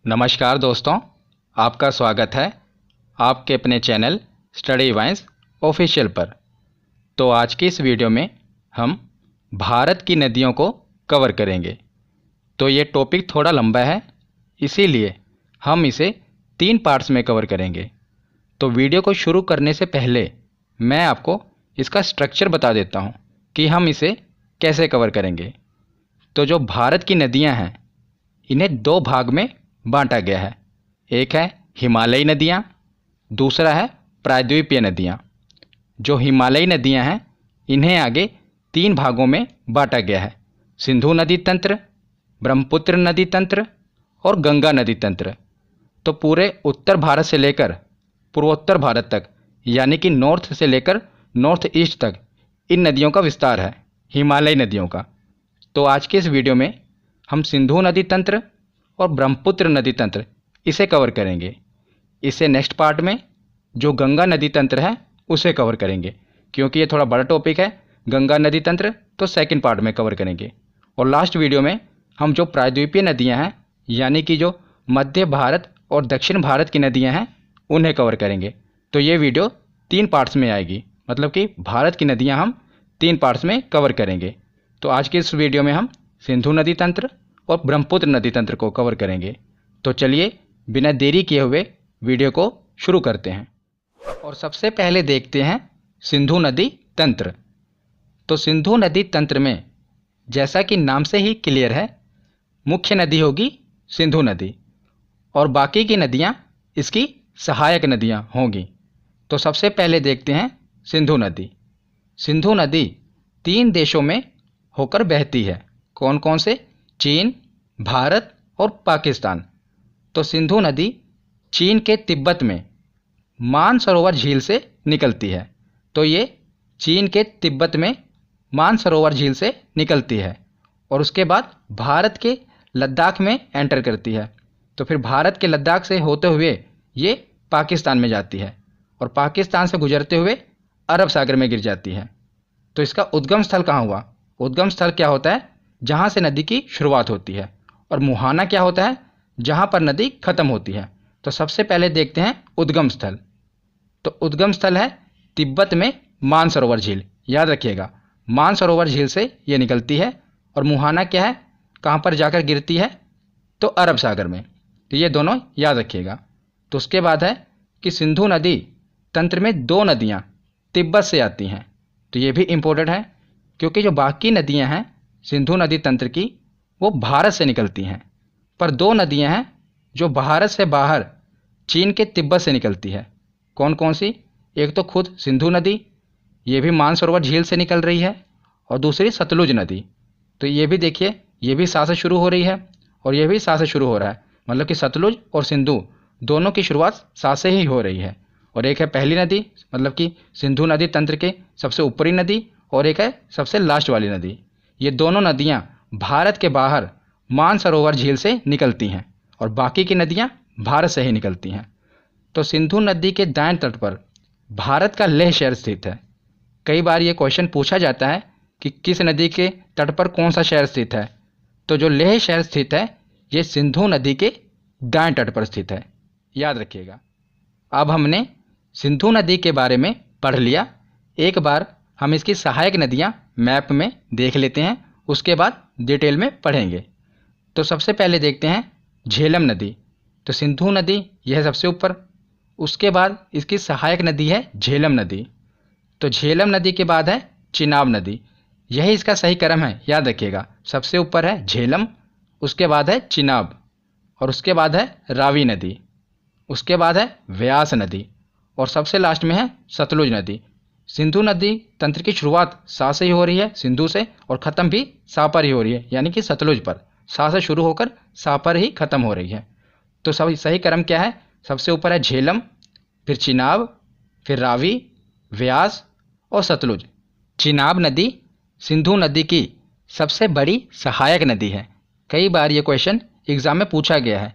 नमस्कार दोस्तों, आपका स्वागत है आपके अपने चैनल स्टडी वाइन्स ऑफिशियल पर। तो आज की इस वीडियो में हम भारत की नदियों को कवर करेंगे। तो ये टॉपिक थोड़ा लंबा है, इसीलिए हम इसे 3 पार्ट्स में कवर करेंगे। तो वीडियो को शुरू करने से पहले मैं आपको इसका स्ट्रक्चर बता देता हूँ कि हम इसे कैसे कवर करेंगे। तो जो भारत की नदियाँ हैं, इन्हें 2 भाग में बांटा गया है। एक है हिमालयी नदियाँ, दूसरा है प्रायद्वीपीय नदियाँ। जो हिमालयी नदियाँ हैं, इन्हें आगे 3 भागों में बांटा गया है: सिंधु नदी तंत्र, ब्रह्मपुत्र नदी तंत्र और गंगा नदी तंत्र। तो पूरे उत्तर भारत से लेकर पूर्वोत्तर भारत तक, यानी कि नॉर्थ से लेकर नॉर्थ ईस्ट तक इन नदियों का विस्तार है, हिमालयी नदियों का। तो आज के इस वीडियो में हम सिंधु नदी तंत्र और ब्रह्मपुत्र नदी तंत्र इसे कवर करेंगे। इससे नेक्स्ट पार्ट में जो गंगा नदी तंत्र है उसे कवर करेंगे, क्योंकि ये थोड़ा बड़ा टॉपिक है। गंगा नदी तंत्र तो सेकंड पार्ट में कवर करेंगे। और लास्ट वीडियो में हम जो प्रायद्वीपीय नदियां हैं, यानी कि जो मध्य भारत और दक्षिण भारत की नदियां हैं, उन्हें कवर करेंगे। तो ये वीडियो 3 पार्ट्स में आएगी, मतलब कि भारत की नदियाँ हम 3 पार्ट्स में कवर करेंगे। तो आज की इस वीडियो में हम सिंधु नदी तंत्र और ब्रह्मपुत्र नदी तंत्र को कवर करेंगे। तो चलिए बिना देरी किए हुए वीडियो को शुरू करते हैं। और सबसे पहले देखते हैं सिंधु नदी तंत्र। तो सिंधु नदी तंत्र में, जैसा कि नाम से ही क्लियर है, मुख्य नदी होगी सिंधु नदी और बाकी की नदियाँ इसकी सहायक नदियाँ होंगी। तो सबसे पहले देखते हैं सिंधु नदी। सिंधु नदी 3 देशों में होकर बहती है। कौन कौन से? चीन, भारत और पाकिस्तान। तो सिंधु नदी चीन के तिब्बत में मानसरोवर झील से निकलती है। तो ये चीन के तिब्बत में मानसरोवर झील से निकलती है और उसके बाद भारत के लद्दाख में एंटर करती है। तो फिर भारत के लद्दाख से होते हुए ये पाकिस्तान में जाती है और पाकिस्तान से गुजरते हुए अरब सागर में गिर जाती है। तो इसका उद्गम स्थल कहाँ हुआ? उद्गम स्थल क्या होता है? जहाँ से नदी की शुरुआत होती है। और मुहाना क्या होता है? जहाँ पर नदी खत्म होती है। तो सबसे पहले देखते हैं उद्गम स्थल। तो उद्गम स्थल है तिब्बत में मानसरोवर झील। याद रखिएगा, मानसरोवर झील से ये निकलती है। और मुहाना क्या है? कहाँ पर जाकर गिरती है? तो अरब सागर में। तो ये दोनों याद रखिएगा। तो उसके बाद है कि सिंधु नदी तंत्र में 2 नदियाँ तिब्बत से आती हैं। तो ये भी इम्पोर्टेंट है, क्योंकि जो बाकी नदियाँ हैं सिंधु नदी तंत्र की, वो भारत से निकलती हैं। पर 2 नदियाँ हैं जो भारत से बाहर चीन के तिब्बत से निकलती है। कौन कौन सी? एक तो खुद सिंधु नदी, ये भी मानसरोवर झील से निकल रही है, और दूसरी सतलुज नदी। तो ये भी देखिए, ये भी सा से शुरू हो रही है और ये भी सा से शुरू हो रहा है। मतलब कि सतलुज और सिंधु दोनों की शुरुआत सा से ही हो रही है। और एक है पहली नदी, मतलब कि सिंधु नदी तंत्र के सबसे ऊपरी नदी, और एक है सबसे लास्ट वाली नदी। ये दोनों नदियाँ भारत के बाहर मानसरोवर झील से निकलती हैं और बाकी की नदियाँ भारत से ही निकलती हैं। तो सिंधु नदी के दाएं तट पर भारत का लेह शहर स्थित है। कई बार ये क्वेश्चन पूछा जाता है कि किस नदी के तट पर कौन सा शहर स्थित है। तो जो लेह शहर स्थित है, ये सिंधु नदी के दाएं तट पर स्थित है। याद रखिएगा। अब हमने सिंधु नदी के बारे में पढ़ लिया। एक बार हम इसकी सहायक नदियाँ मैप में देख लेते हैं, उसके बाद डिटेल में पढ़ेंगे। तो सबसे पहले देखते हैं झेलम नदी। तो सिंधु नदी यह सबसे ऊपर, उसके बाद इसकी सहायक नदी है झेलम नदी। तो झेलम नदी के बाद है चिनाब नदी। यही इसका सही क्रम है, याद रखिएगा। सबसे ऊपर है झेलम, उसके बाद है चिनाब, और उसके बाद है रावी नदी, उसके बाद है व्यास नदी, और सबसे लास्ट में है सतलुज नदी। सिंधु नदी तंत्र की शुरुआत सा से ही हो रही है, सिंधु से, और ख़त्म भी सा पर ही हो रही है, यानी कि सतलुज पर। सा से शुरू होकर सा पर ही ख़त्म हो रही है। तो सही क्रम क्या है? सबसे ऊपर है झेलम, फिर चिनाब, फिर रावी, व्यास और सतलुज। चिनाब नदी सिंधु नदी की सबसे बड़ी सहायक नदी है। कई बार ये क्वेश्चन एग्जाम में पूछा गया है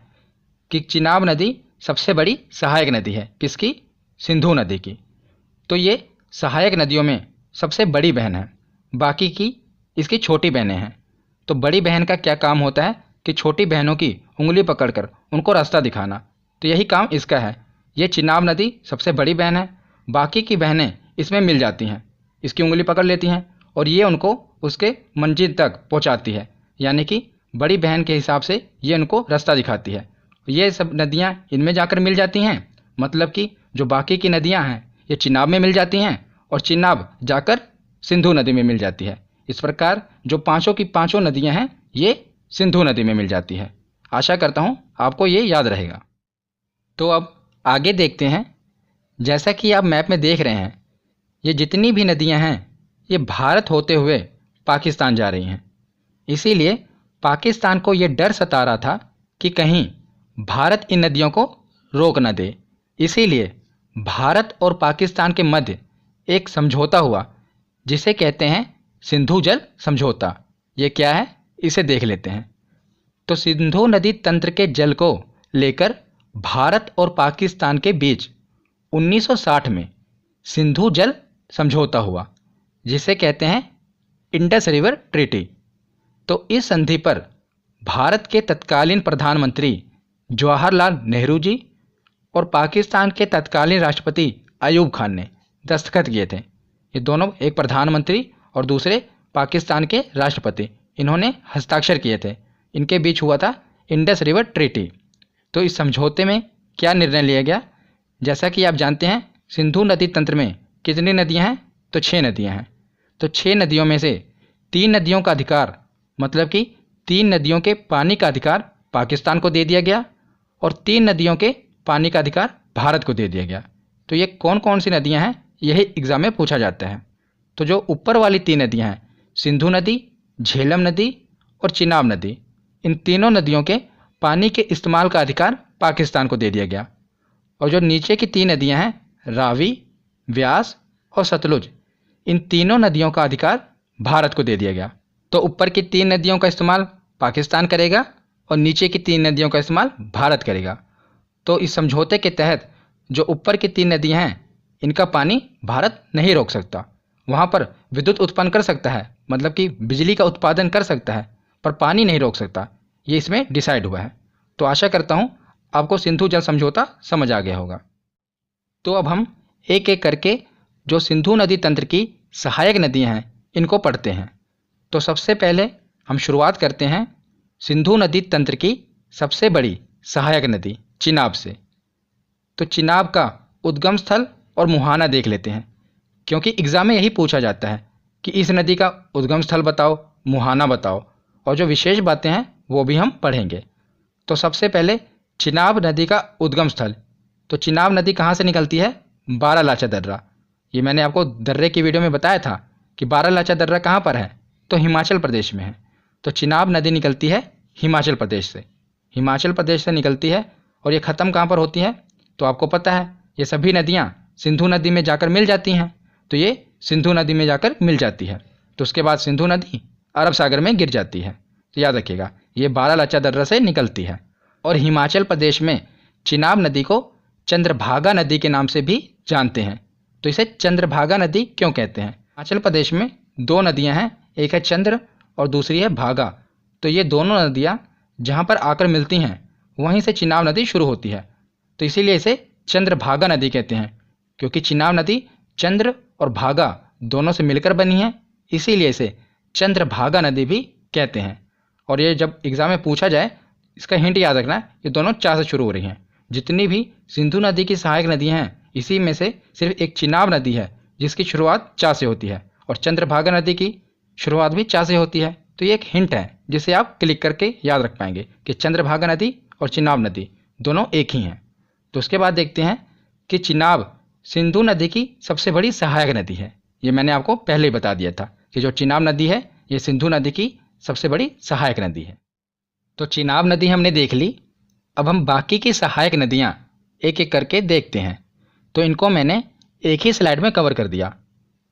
कि चिनाब नदी सबसे बड़ी सहायक नदी है किसकी? सिंधु नदी की। तो ये सहायक नदियों में सबसे बड़ी बहन है, बाकी की इसकी छोटी बहनें हैं। तो बड़ी बहन का क्या काम होता है कि छोटी बहनों की उंगली पकड़कर उनको रास्ता दिखाना। तो यही काम इसका है। ये चिनाब नदी सबसे बड़ी बहन है, बाकी की बहनें इसमें मिल जाती हैं, इसकी उंगली पकड़ लेती हैं और ये उनको उसके मंजिल तक पहुंचाती है। यानी कि बड़ी बहन के हिसाब से ये उनको रास्ता दिखाती है। ये सब नदियाँ इनमें जाकर मिल जाती हैं, मतलब कि जो बाकी की नदियाँ हैं ये चिनाब में मिल जाती हैं और चिनाब जाकर सिंधु नदी में मिल जाती है। इस प्रकार जो पांचों की पांचों नदियाँ हैं ये सिंधु नदी में मिल जाती है। आशा करता हूँ आपको ये याद रहेगा। तो अब आगे देखते हैं। जैसा कि आप मैप में देख रहे हैं, ये जितनी भी नदियाँ हैं ये भारत होते हुए पाकिस्तान जा रही हैं। इसीलिए पाकिस्तान को ये डर सता रहा था कि कहीं भारत इन नदियों को रोक न दे। इसीलिए भारत और पाकिस्तान के मध्य एक समझौता हुआ जिसे कहते हैं सिंधु जल समझौता। ये क्या है इसे देख लेते हैं। तो सिंधु नदी तंत्र के जल को लेकर भारत और पाकिस्तान के बीच 1960 में सिंधु जल समझौता हुआ जिसे कहते हैं इंडस रिवर ट्रीटी। तो इस संधि पर भारत के तत्कालीन प्रधानमंत्री जवाहरलाल नेहरू जी और पाकिस्तान के तत्कालीन राष्ट्रपति अयूब खान ने दस्तखत किए थे। ये दोनों, एक प्रधानमंत्री और दूसरे पाकिस्तान के राष्ट्रपति, इन्होंने हस्ताक्षर किए थे। इनके बीच हुआ था इंडस रिवर ट्रीटी। तो इस समझौते में क्या निर्णय लिया गया? जैसा कि आप जानते हैं सिंधु नदी तंत्र में कितनी नदियां हैं? तो 6 नदियां हैं। तो 6 नदियों में से 3 नदियों का अधिकार, मतलब कि 3 नदियों के पानी का अधिकार पाकिस्तान को दे दिया गया और 3 नदियों के पानी का अधिकार भारत को दे दिया गया। तो ये कौन कौन सी नदियां हैं यही एग्जाम में पूछा जाता है। तो जो ऊपर वाली 3 नदियां हैं, सिंधु नदी, झेलम नदी और चिनाब नदी, इन तीनों नदियों के पानी के इस्तेमाल का अधिकार पाकिस्तान को दे दिया गया। और जो नीचे की 3 नदियां हैं, रावी, व्यास और सतलुज, इन तीनों नदियों का अधिकार भारत को दे दिया गया। तो ऊपर की 3 नदियों का इस्तेमाल पाकिस्तान करेगा और नीचे की 3 नदियों का इस्तेमाल भारत करेगा। तो इस समझौते के तहत जो ऊपर की 3 नदियां हैं इनका पानी भारत नहीं रोक सकता। वहाँ पर विद्युत उत्पन्न कर सकता है, मतलब कि बिजली का उत्पादन कर सकता है, पर पानी नहीं रोक सकता। ये इसमें डिसाइड हुआ है। तो आशा करता हूँ आपको सिंधु जल समझौता समझ आ गया होगा। तो अब हम एक एक करके जो सिंधु नदी तंत्र की सहायक नदियाँ हैं इनको पढ़ते हैं। तो सबसे पहले हम शुरुआत करते हैं सिंधु नदी तंत्र की सबसे बड़ी सहायक नदी चिनाब से। तो चिनाब का उद्गम स्थल और मुहाना देख लेते हैं, क्योंकि एग्जाम में यही पूछा जाता है कि इस नदी का उद्गम स्थल बताओ, मुहाना बताओ, और जो विशेष बातें हैं वो भी हम पढ़ेंगे। तो सबसे पहले चिनाब नदी का उद्गम स्थल। तो चिनाब नदी कहाँ से निकलती है? बारालाचा दर्रा। ये मैंने आपको दर्रे की वीडियो में बताया था कि बारालाचा दर्रा कहाँ पर है, तो हिमाचल प्रदेश में है। तो चिनाब नदी निकलती है हिमाचल प्रदेश से। हिमाचल प्रदेश से निकलती है और ये ख़त्म कहाँ पर होती है? तो आपको पता है ये सभी नदियाँ सिंधु नदी में जाकर मिल जाती हैं। तो ये सिंधु नदी में जाकर मिल जाती है। तो उसके बाद सिंधु नदी अरब सागर में गिर जाती है। तो याद रखिएगा ये बारालाचा दर्रा से निकलती है। और हिमाचल प्रदेश में चिनाब नदी को चंद्रभागा नदी के नाम से भी जानते हैं। तो इसे चंद्रभागा नदी क्यों कहते हैं? हिमाचल प्रदेश में 2 नदियां हैं, एक है चंद्र और दूसरी है भागा। तो ये दोनों नदियां जहां पर आकर मिलती हैं वहीं से चिनाब नदी शुरू होती है। तो इसीलिए इसे चंद्रभागा नदी कहते हैं, क्योंकि चिनाब नदी चंद्र और भागा दोनों से मिलकर बनी है, इसीलिए इसे चंद्रभागा नदी भी कहते हैं। और ये जब एग्जाम में पूछा जाए इसका हिंट याद रखना, ये दोनों चा से शुरू हो रही हैं। जितनी भी सिंधु नदी की सहायक नदियां हैं इसी में से सिर्फ एक चिनाब नदी है जिसकी शुरुआत चा से होती है, और चंद्रभागा नदी की शुरुआत भी चा से होती है। तो ये एक हिंट है जिसे आप क्लिक करके याद रख पाएंगे कि चंद्रभागा नदी और चिनाब नदी दोनों एक ही हैं। तो उसके बाद देखते हैं कि चिनाब सिंधु नदी की सबसे बड़ी सहायक नदी है। ये मैंने आपको पहले ही बता दिया था कि जो चिनाब नदी है ये सिंधु नदी की सबसे बड़ी सहायक नदी है। तो चिनाब नदी हमने देख ली। अब हम बाकी की सहायक नदियाँ एक एक करके देखते हैं। तो इनको मैंने एक ही स्लाइड में कवर कर दिया,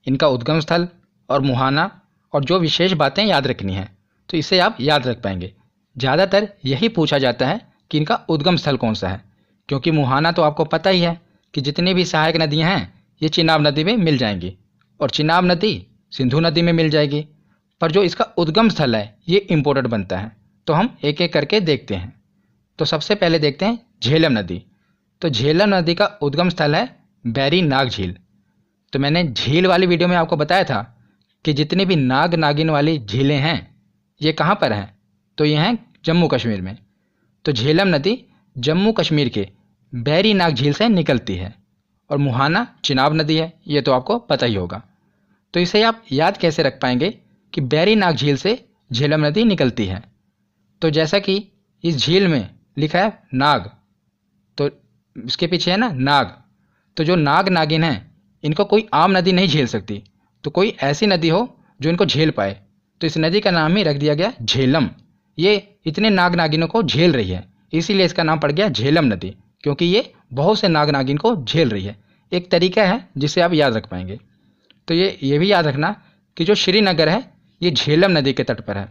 इनका उद्गम स्थल और मुहाना और जो विशेष बातें याद रखनी है, तो इसे आप याद रख पाएंगे। ज़्यादातर यही पूछा जाता है कि इनका उद्गम स्थल कौन सा है, क्योंकि मुहाना तो आपको पता ही है कि जितनी भी सहायक नदियाँ हैं ये चिनाब नदी में मिल जाएंगी और चिनाब नदी सिंधु नदी में मिल जाएगी। पर जो इसका उद्गम स्थल है ये इम्पोर्टेंट बनता है। तो हम एक एक करके देखते हैं। तो सबसे पहले देखते हैं झेलम नदी। तो झेलम नदी का उद्गम स्थल है बैरी नाग झील। तो मैंने झील वाली वीडियो में आपको बताया था कि जितनी भी नाग नागिन वाली झीलें हैं ये कहाँ पर हैं, तो ये हैं जम्मू कश्मीर में। तो झेलम नदी जम्मू कश्मीर के बैरी नाग झील से निकलती है और मुहाना चिनाब नदी है, ये तो आपको पता ही होगा। तो इसे आप याद कैसे रख पाएंगे कि बैरी नाग झील से झेलम नदी निकलती है। तो जैसा कि इस झील में लिखा है नाग, तो इसके पीछे है ना नाग, तो जो नाग नागिन हैं इनको कोई आम नदी नहीं झेल सकती, तो कोई ऐसी नदी हो जो इनको झेल पाए। तो इस नदी का नाम ही रख दिया गया झेलम। ये इतने नाग नागिनों को झेल रही है, इसीलिए इसका नाम पड़ गया झेलम नदी, क्योंकि ये बहुत से नाग नागिन को झेल रही है। एक तरीका है जिसे आप याद रख पाएंगे। तो ये भी याद रखना कि जो श्रीनगर है ये झेलम नदी के तट पर है।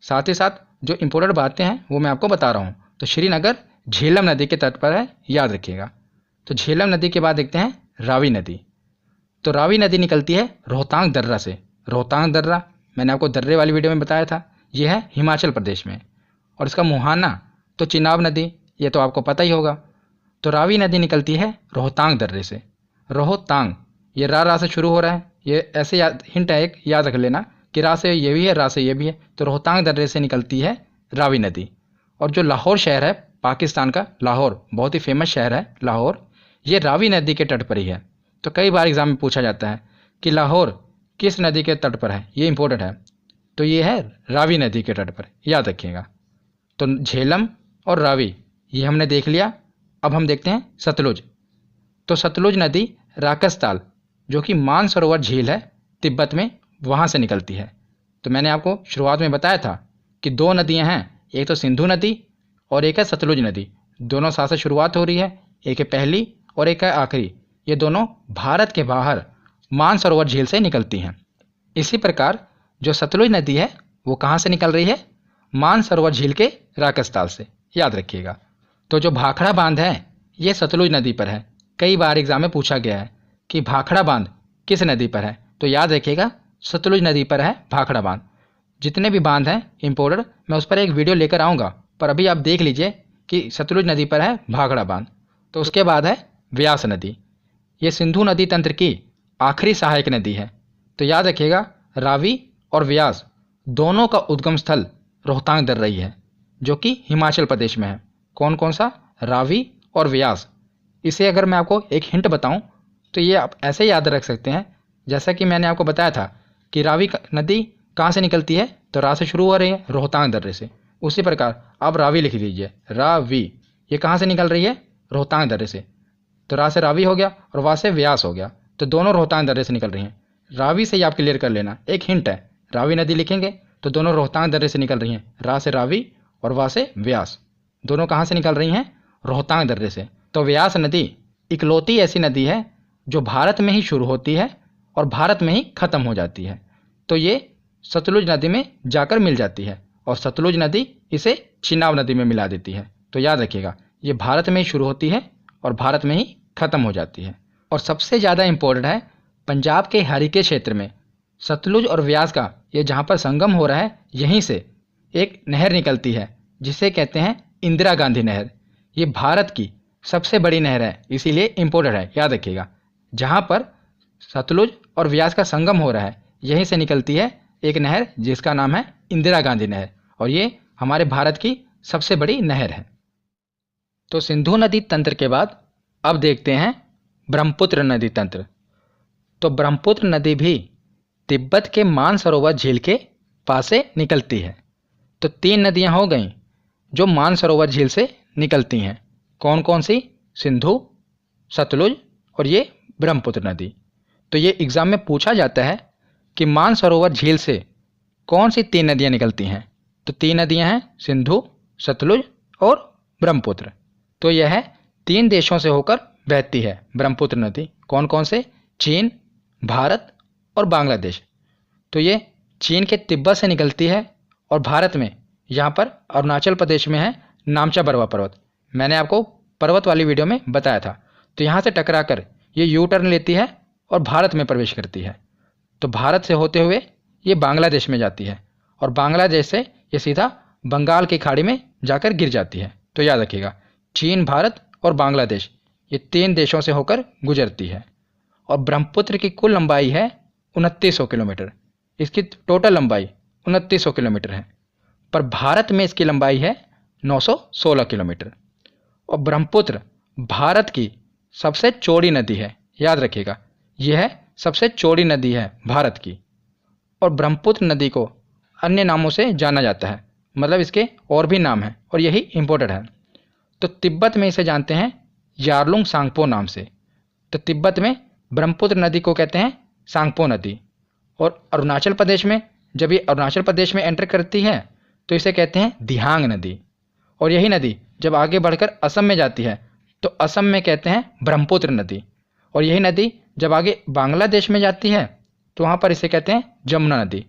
साथ ही साथ जो इम्पोर्टेंट बातें हैं वो मैं आपको बता रहा हूँ। तो श्रीनगर झेलम नदी के तट पर है, याद रखिएगा। तो झेलम नदी के बाद देखते हैं रावी नदी। तो रावी नदी निकलती है रोहतांग दर्रा से। रोहतांग दर्रा मैंने आपको दर्रे वाली वीडियो में बताया था, ये है हिमाचल प्रदेश में। और इसका मुहाना तो चिनाब नदी, ये तो आपको पता ही होगा। तो रावी नदी निकलती है रोहतांग दर्रे से। रोहतांग ये रा से शुरू हो रहा है, ये ऐसे हिंट है एक, याद रख लेना कि रा से ये भी है, रा से ये भी है। तो रोहतांग दर्रे से निकलती है रावी नदी। और जो लाहौर शहर है पाकिस्तान का, लाहौर बहुत ही फेमस शहर है लाहौर, ये रावी नदी के तट पर ही है। तो कई बार एग्जाम में पूछा जाता है कि लाहौर किस नदी के तट पर है, ये इंपॉर्टेंट है। तो ये है रावी नदी के तट पर, याद रखिएगा। तो झेलम और रावी ये हमने देख लिया। अब हम देखते हैं सतलुज। तो सतलुज नदी राकसताल जो कि मानसरोवर झील है तिब्बत में, वहाँ से निकलती है। तो मैंने आपको शुरुआत में बताया था कि दो नदियाँ हैं, एक तो सिंधु नदी और एक है सतलुज नदी। दोनों साथ से शुरुआत हो रही है, एक है पहली और एक है आखिरी। ये दोनों भारत के बाहर मानसरोवर झील से निकलती हैं। इसी प्रकार जो सतलुज नदी है वो कहाँ से निकल रही है, मानसरोवर झील के राकसताल से, याद रखिएगा। तो जो भाखड़ा बांध है ये सतलुज नदी पर है। कई बार एग्जाम में पूछा गया है कि भाखड़ा बांध किस नदी पर है, तो याद रखिएगा सतलुज नदी पर है भाखड़ा बांध। जितने भी बांध हैं इम्पोर्टेंट, मैं उस पर एक वीडियो लेकर आऊँगा, पर अभी आप देख लीजिए कि सतलुज नदी पर है भाखड़ा बांध। तो उसके बाद है व्यास नदी। ये सिंधु नदी तंत्र की आखिरी सहायक नदी है। तो याद रखिएगा रावी और व्यास दोनों का उद्गम स्थल रोहतांग दर्रा ही है, जो कि हिमाचल प्रदेश में है। कौन कौन सा, रावी और व्यास। इसे अगर मैं आपको एक हिंट बताऊं तो ये आप ऐसे याद रख सकते हैं, जैसा कि मैंने आपको बताया था कि रावी नदी कहाँ से निकलती है, तो रा से शुरू हो रही है रोहतांग दर्रे से। उसी प्रकार आप रावी लिख लीजिए, रावी ये कहाँ से निकल रही है, रोहतांग दर्रे से। तो रा से रावी हो गया और वा से व्यास हो गया, तो दोनों रोहतांग दर्रे से निकल रही हैं। रावी से ही आप क्लियर कर लेना, एक हिंट है, रावी नदी लिखेंगे तो दोनों रोहतांग दर्रे से निकल रही हैं। रा से रावी और वा से व्यास, दोनों कहाँ से निकल रही हैं, रोहतांग दर्रे से। तो व्यास नदी इकलौती ऐसी नदी है जो भारत में ही शुरू होती है और भारत में ही ख़त्म हो जाती है। तो ये सतलुज नदी में जाकर मिल जाती है और सतलुज नदी इसे चिनाब नदी में मिला देती है। तो याद रखिएगा ये भारत में ही शुरू होती है और भारत में ही ख़त्म हो जाती है। और सबसे ज़्यादा इम्पोर्टेंट है पंजाब के हरिके क्षेत्र में सतलुज और व्यास का ये जहाँ पर संगम हो रहा है, यहीं से एक नहर निकलती है जिसे कहते हैं इंदिरा गांधी नहर। ये भारत की सबसे बड़ी नहर है, इसीलिए इम्पोर्टेंट है, याद रखिएगा। जहाँ पर सतलुज और व्यास का संगम हो रहा है यहीं से निकलती है एक नहर जिसका नाम है इंदिरा गांधी नहर, और ये हमारे भारत की सबसे बड़ी नहर है। तो सिंधु नदी तंत्र के बाद अब देखते हैं ब्रह्मपुत्र नदी तंत्र। तो ब्रह्मपुत्र नदी भी तिब्बत के मानसरोवर झील के पास से निकलती है। तो तीन नदियां हो गईं जो मानसरोवर झील से निकलती हैं। कौन कौन सी, सिंधु, सतलुज और ये ब्रह्मपुत्र नदी। तो ये एग्ज़ाम में पूछा जाता है कि मानसरोवर झील से कौन सी तीन नदियां निकलती हैं। तो तीन नदियां हैं सिंधु, सतलुज और ब्रह्मपुत्र। तो यह है तीन देशों से होकर बहती है ब्रह्मपुत्र नदी। कौन कौन से, चीन, भारत और बांग्लादेश। तो ये चीन के तिब्बत से निकलती है और भारत में यहाँ पर अरुणाचल प्रदेश में है नामचा बरवा पर्वत। मैंने आपको पर्वत वाली वीडियो में बताया था। तो यहाँ से टकराकर ये यू टर्न लेती है और भारत में प्रवेश करती है। तो भारत से होते हुए ये बांग्लादेश में जाती है और बांग्लादेश से ये सीधा बंगाल की खाड़ी में जाकर गिर जाती है। तो याद रखिएगा चीन, भारत और बांग्लादेश, ये 3 देशों से होकर गुजरती है। और ब्रह्मपुत्र की कुल लंबाई है 2900 किलोमीटर। इसकी टोटल लंबाई 2900 किलोमीटर है, पर भारत में इसकी लंबाई है 916 किलोमीटर। और ब्रह्मपुत्र भारत की सबसे चौड़ी नदी है, याद रखिएगा यह सबसे चौड़ी नदी है भारत की। और ब्रह्मपुत्र नदी को अन्य नामों से जाना जाता है, मतलब इसके और भी नाम हैं और यही इम्पोर्टेंट है। तो तिब्बत में इसे जानते हैं यारलुंग सांगपो नाम से। तो तिब्बत में ब्रह्मपुत्र नदी को कहते हैं सांगपो नदी। और अरुणाचल प्रदेश में, जब ये अरुणाचल प्रदेश में एंटर करती है तो इसे कहते हैं दिहांग नदी। और यही नदी जब आगे बढ़कर असम में जाती है तो असम में कहते हैं ब्रह्मपुत्र नदी। और यही नदी जब आगे बांग्लादेश में जाती है तो वहाँ पर इसे कहते हैं जमुना नदी।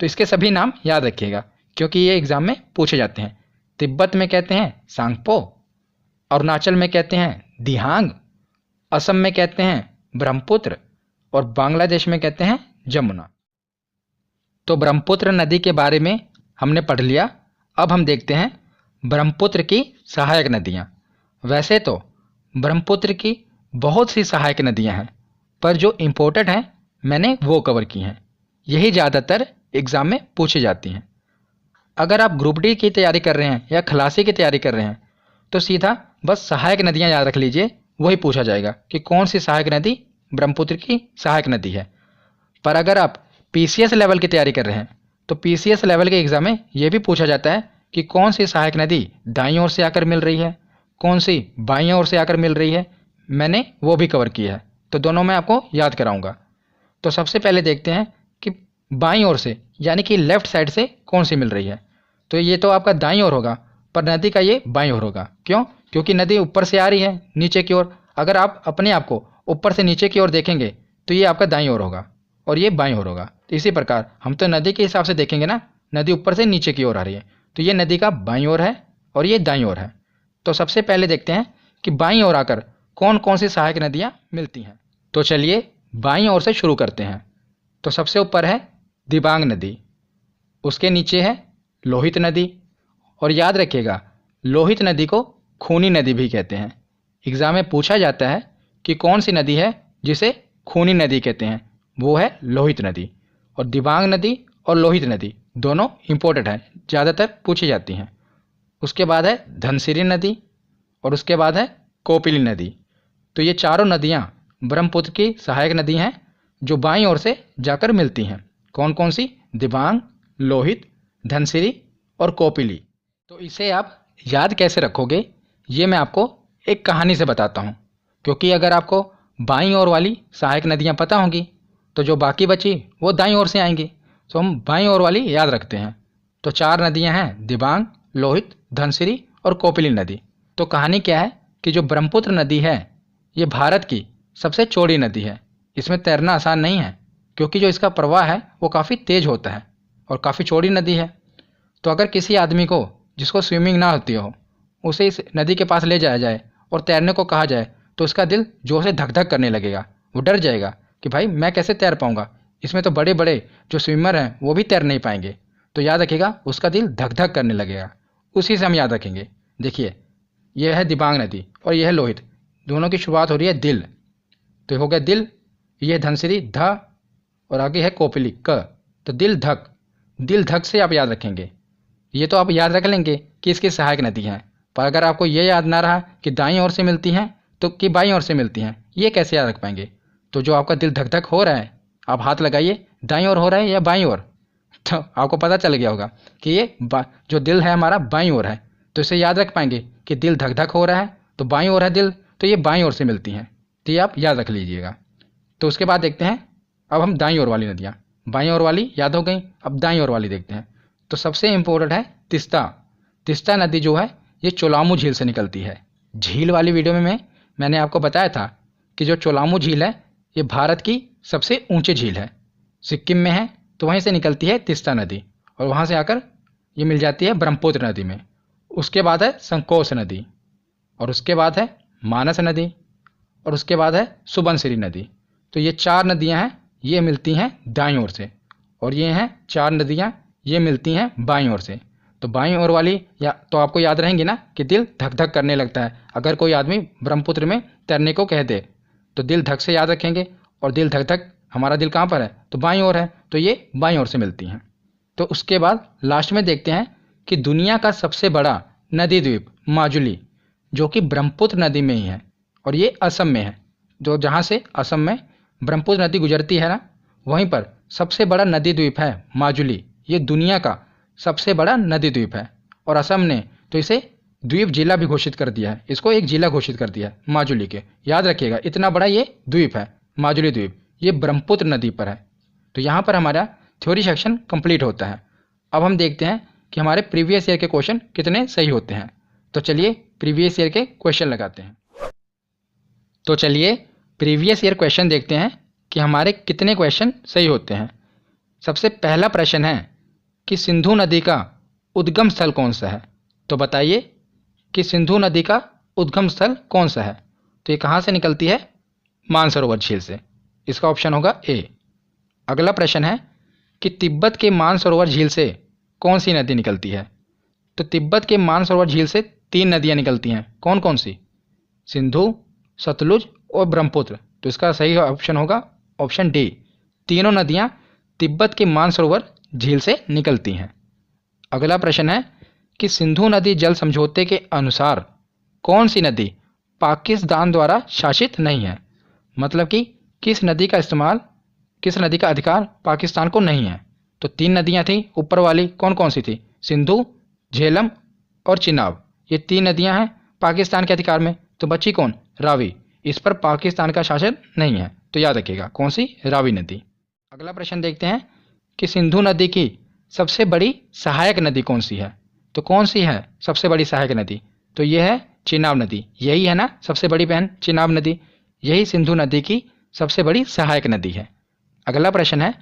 तो इसके सभी नाम याद रखिएगा क्योंकि ये एग्जाम में पूछे जाते हैं। तिब्बत में कहते हैं सांगपो, अरुणाचल में कहते हैं दिहांग, असम में कहते हैं ब्रह्मपुत्र और बांग्लादेश में कहते हैं जमुना। तो ब्रह्मपुत्र नदी के बारे में हमने पढ़ लिया। अब हम देखते हैं ब्रह्मपुत्र की सहायक नदियाँ। वैसे तो ब्रह्मपुत्र की बहुत सी सहायक नदियाँ हैं, पर जो इम्पोर्टेंट हैं मैंने वो कवर की हैं। यही ज़्यादातर एग्ज़ाम में पूछी जाती हैं। अगर आप ग्रुप डी की तैयारी कर रहे हैं या खलासी की तैयारी कर रहे हैं तो सीधा बस सहायक नदियाँ याद रख लीजिए, वही पूछा जाएगा कि कौन सी सहायक नदी ब्रह्मपुत्र की सहायक नदी है। पर अगर आप पीसीएस लेवल की तैयारी कर रहे हैं तो पीसीएस लेवल के एग्ज़ाम में ये भी पूछा जाता है कि कौन सी सहायक नदी दाईं ओर से आकर मिल रही है, कौन सी बाईं ओर से आकर मिल रही है। मैंने वो भी कवर किया है, तो दोनों मैं आपको याद कराऊंगा। तो सबसे पहले देखते हैं कि बाईं ओर से यानी कि लेफ्ट साइड से कौन सी मिल रही है। तो ये तो आपका दाईं ओर होगा, पर नदी का ये बाईं ओर होगा। क्यों? क्योंकि नदी ऊपर से आ रही है नीचे की ओर। अगर आप अपने आप को ऊपर से नीचे की ओर देखेंगे तो ये आपका दाईं ओर होगा और ये बाईं ओर होगा। तो इसी प्रकार हम तो नदी के हिसाब से देखेंगे ना, नदी ऊपर से नीचे की ओर आ रही है तो ये नदी का बाईं ओर है और ये दाईं ओर है। तो सबसे पहले देखते हैं कि बाईं ओर आकर कौन कौन सी सहायक नदियाँ मिलती हैं। तो चलिए बाईं ओर से शुरू करते हैं। तो सबसे ऊपर है दिबांग नदी, उसके नीचे है लोहित नदी। और याद रखिएगा लोहित नदी को खूनी नदी भी कहते हैं। एग्ज़ाम में पूछा जाता है कि कौन सी नदी है जिसे खूनी नदी कहते हैं, वो है लोहित नदी। और दिबांग नदी और लोहित नदी दोनों इम्पोर्टेंट हैं, ज़्यादातर पूछी जाती हैं। उसके बाद है धनसिरी नदी और उसके बाद है कोपिली नदी। तो ये चारों नदियाँ ब्रह्मपुत्र की सहायक नदी हैं जो बाईं ओर से जाकर मिलती हैं। कौन कौन सी? दिबांग, लोहित, धनसिरी और कोपिली। तो इसे आप याद कैसे रखोगे ये मैं आपको एक कहानी से बताता हूँ, क्योंकि अगर आपको बाईं ओर वाली सहायक नदियाँ पता होंगी तो जो बाकी बची वो दाईं ओर से आएंगी। तो हम बाईं ओर वाली याद रखते हैं। तो 4 नदियाँ हैं दिबांग, लोहित, धनसिरी और कोपिली नदी। तो कहानी क्या है कि जो ब्रह्मपुत्र नदी है ये भारत की सबसे चौड़ी नदी है। इसमें तैरना आसान नहीं है क्योंकि जो इसका प्रवाह है वो काफ़ी तेज होता है और काफ़ी चौड़ी नदी है। तो अगर किसी आदमी को जिसको स्विमिंग ना होती हो उसे इस नदी के पास ले जाया जाए और तैरने को कहा जाए तो उसका दिल जोर से धक धक करने लगेगा। वो डर जाएगा कि भाई मैं कैसे तैर पाऊँगा, इसमें तो बड़े बड़े जो स्विमर हैं वो भी तैर नहीं पाएंगे। तो याद रखिएगा उसका दिल धक धक करने लगेगा। उसी से हम याद रखेंगे। देखिए यह है दिबांग नदी और यह है लोहित, दोनों की शुरुआत हो रही है दिल। तो हो गया दिल, यह धनसिरी ध और आगे है कोपिली क। तो दिल धक, दिल धक से आप याद रखेंगे। ये तो आप याद रख लेंगे कि इसकी सहायक नदी हैं, पर अगर आपको ये याद ना रहा कि दाईं ओर से मिलती हैं तो कि बाईं ओर से मिलती हैं, ये कैसे याद रख पाएंगे। तो जो आपका दिल धक धक हो रहा है आप हाथ लगाइए, दाईं ओर हो रहा है या बाईं ओर। तो आपको पता चल गया होगा कि ये जो दिल है हमारा बाईं ओर है। तो इसे याद रख पाएंगे कि दिल धक धक हो रहा है तो बाईं ओर है दिल, तो ये बाईं ओर से मिलती हैं। तो ये आप याद रख लीजिएगा। तो उसके बाद देखते हैं अब हम दाईं ओर वाली नदियाँ। बाईं ओर वाली याद हो गई, अब दाईं ओर वाली देखते हैं। तो सबसे इम्पोर्टेंट है तिस्ता। तिस्ता नदी जो है ये चोलामू झील से निकलती है। झील वाली वीडियो में मैंने आपको बताया था कि जो चोलामू झील है ये भारत की सबसे ऊंची झील है, सिक्किम में है। तो वहीं से निकलती है तिस्ता नदी और वहाँ से आकर ये मिल जाती है ब्रह्मपुत्र नदी में। उसके बाद है संकोश नदी और उसके बाद है मानस नदी और उसके बाद है सुबनसिरी नदी। तो ये 4 नदियाँ हैं, ये मिलती हैं दाईं ओर से और ये हैं 4 नदियाँ, ये मिलती हैं बाईं ओर से। तो बाईं ओर वाली या तो आपको याद रहेंगी ना कि दिल धक धक करने लगता है। अगर कोई आदमी ब्रह्मपुत्र में तैरने को कह दे तो दिल धक से याद रखेंगे, और दिल धक धक हमारा दिल कहाँ पर है, तो बाईं ओर है, तो ये बाईं ओर से मिलती हैं। तो उसके बाद लास्ट में देखते हैं कि दुनिया का सबसे बड़ा नदी द्वीप माजुली, जो कि ब्रह्मपुत्र नदी में ही है और ये असम में है। जो जहाँ से असम में ब्रह्मपुत्र नदी गुजरती है ना, वहीं पर सबसे बड़ा नदी द्वीप है माजुली। ये दुनिया का सबसे बड़ा नदी द्वीप है और असम ने तो इसे द्वीप जिला भी घोषित कर दिया है। इसको एक जिला घोषित कर दिया है माजुली के। याद रखिएगा, इतना बड़ा ये द्वीप है माजुली द्वीप, ये ब्रह्मपुत्र नदी पर है। तो यहाँ पर हमारा थ्योरी सेक्शन कंप्लीट होता है। अब हम देखते हैं कि हमारे प्रीवियस ईयर के क्वेश्चन कितने सही होते हैं। तो चलिए प्रीवियस ईयर के क्वेश्चन लगाते हैं। तो चलिए प्रीवियस ईयर क्वेश्चन देखते हैं कि हमारे कितने क्वेश्चन सही होते हैं। सबसे पहला प्रश्न है कि सिंधु नदी का उद्गम स्थल कौन सा है। तो बताइए कि सिंधु नदी का उद्गम स्थल कौन सा है। तो ये कहाँ से निकलती है, मानसरोवर झील से। इसका ऑप्शन होगा ए। अगला प्रश्न है कि तिब्बत के मानसरोवर झील से कौन सी नदी निकलती है। तो तिब्बत के मानसरोवर झील से 3 नदियाँ निकलती हैं। कौन कौन सी, सिंधु, सतलुज और ब्रह्मपुत्र। तो इसका सही ऑप्शन होगा ऑप्शन डी, तीनों नदियाँ तिब्बत के मानसरोवर झील से निकलती हैं। अगला प्रश्न है कि सिंधु नदी जल समझौते के अनुसार कौन सी नदी पाकिस्तान द्वारा शासित नहीं है। मतलब कि किस नदी का अधिकार पाकिस्तान को नहीं है। तो 3 नदियां थी ऊपर वाली, कौन कौन सी थी, सिंधु, झेलम और चिनाब। ये 3 नदियां हैं पाकिस्तान के अधिकार में। तो बची कौन, रावी। इस पर पाकिस्तान का शासन नहीं है, तो याद रखिएगा कौन सी, रावी नदी। अगला प्रश्न देखते हैं कि सिंधु नदी की सबसे बड़ी सहायक नदी कौन सी है। तो कौन सी है सबसे बड़ी सहायक नदी, तो यह है चिनाब नदी। यही है ना सबसे बड़ी बहन चिनाब नदी, यही सिंधु नदी की सबसे बड़ी सहायक नदी है। अगला प्रश्न है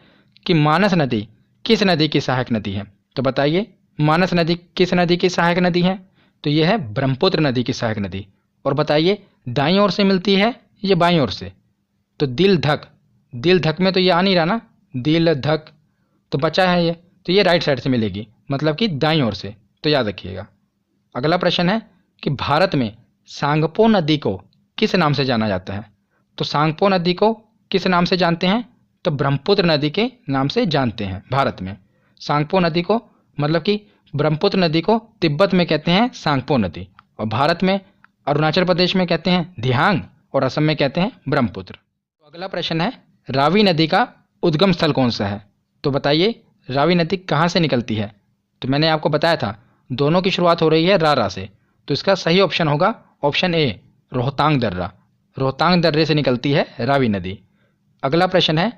कि मानस नदी किस नदी की सहायक नदी है। तो बताइए मानस नदी किस नदी की सहायक नदी है। तो यह है ब्रह्मपुत्र नदी की सहायक नदी। और बताइए दाईं ओर से मिलती है ये बाईं ओर से। तो दिल धक में तो ये आ नहीं रहा ना, दिल धक, तो बचा है ये, तो ये राइट साइड से मिलेगी, मतलब कि दाईं ओर से। तो याद रखिएगा। अगला प्रश्न है कि भारत में सांगपो नदी को किस नाम से जाना जाता है। तो सांगपो नदी को किस नाम से जानते हैं, तो ब्रह्मपुत्र नदी के नाम से जानते हैं भारत में। सांगपो नदी को, मतलब कि ब्रह्मपुत्र नदी को तिब्बत में कहते हैं सांगपो नदी, और भारत में अरुणाचल प्रदेश में कहते हैं दिहांग, और असम में कहते हैं ब्रह्मपुत्र। तो अगला प्रश्न है रावी नदी का उद्गम स्थल कौन सा है। तो बताइए रावी नदी कहाँ से निकलती है। तो मैंने आपको बताया था दोनों की शुरुआत हो रही है रारा से। तो इसका सही ऑप्शन होगा ऑप्शन ए, रोहतांग दर्रा। रोहतांग दर्रे से निकलती है रावी नदी। अगला प्रश्न है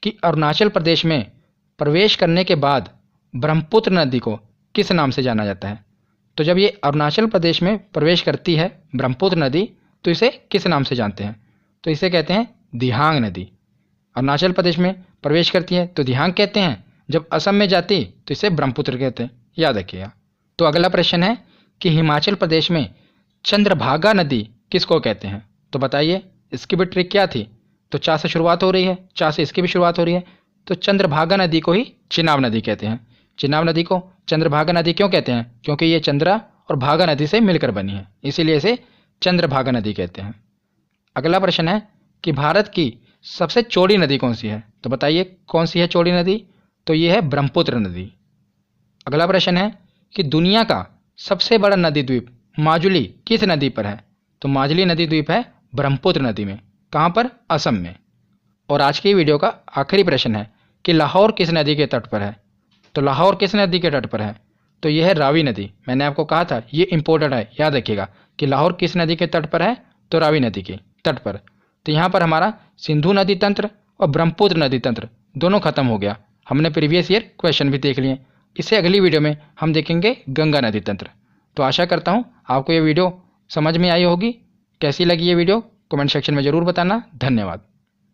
कि अरुणाचल प्रदेश में प्रवेश करने के बाद ब्रह्मपुत्र नदी को किस नाम से जाना जाता है। तो जब ये अरुणाचल प्रदेश में प्रवेश करती है ब्रह्मपुत्र नदी, तो इसे किस नाम से जानते हैं। तो इसे कहते हैं दिहांग नदी। अरुणाचल प्रदेश में प्रवेश करती है तो दिहांग कहते हैं, जब असम में जाती तो इसे ब्रह्मपुत्र कहते हैं, याद रखिएगा। तो अगला प्रश्न है कि हिमाचल प्रदेश में चंद्रभागा नदी किसको कहते हैं। तो बताइए इसकी भी ट्रिक क्या थी। तो चा से शुरुआत हो रही है, चा से इसकी भी शुरुआत हो रही है, तो चंद्रभागा नदी को ही चिनाब नदी कहते हैं। चिनाब नदी को चंद्रभागा नदी क्यों कहते हैं, क्योंकि ये चंद्रा और भागा नदी से मिलकर बनी है, इसीलिए इसे चंद्रभागा नदी कहते हैं। अगला प्रश्न है कि भारत की सबसे चौड़ी नदी कौन सी है। तो बताइए कौन सी है चौड़ी नदी। तो ये है ब्रह्मपुत्र नदी। अगला प्रश्न है कि दुनिया का सबसे बड़ा नदी द्वीप माजुली किस नदी पर है। तो माजुली नदी द्वीप है ब्रह्मपुत्र नदी में। कहाँ पर, असम में। और आज की वीडियो का आखिरी प्रश्न है कि लाहौर किस नदी के तट पर है। तो लाहौर किस नदी के तट पर है। तो यह है रावी नदी। मैंने आपको कहा था ये इंपॉर्टेंट है, याद रखिएगा कि लाहौर किस नदी के तट पर है, तो रावी नदी के तट पर। तो यहाँ पर हमारा सिंधु नदी तंत्र और ब्रह्मपुत्र नदी तंत्र दोनों खत्म हो गया। हमने प्रीवियस ईयर क्वेश्चन भी देख लिए। इससे अगली वीडियो में हम देखेंगे गंगा नदी तंत्र। तो आशा करता हूँ आपको ये वीडियो समझ में आई होगी। कैसी लगी ये वीडियो कमेंट सेक्शन में ज़रूर बताना। धन्यवाद।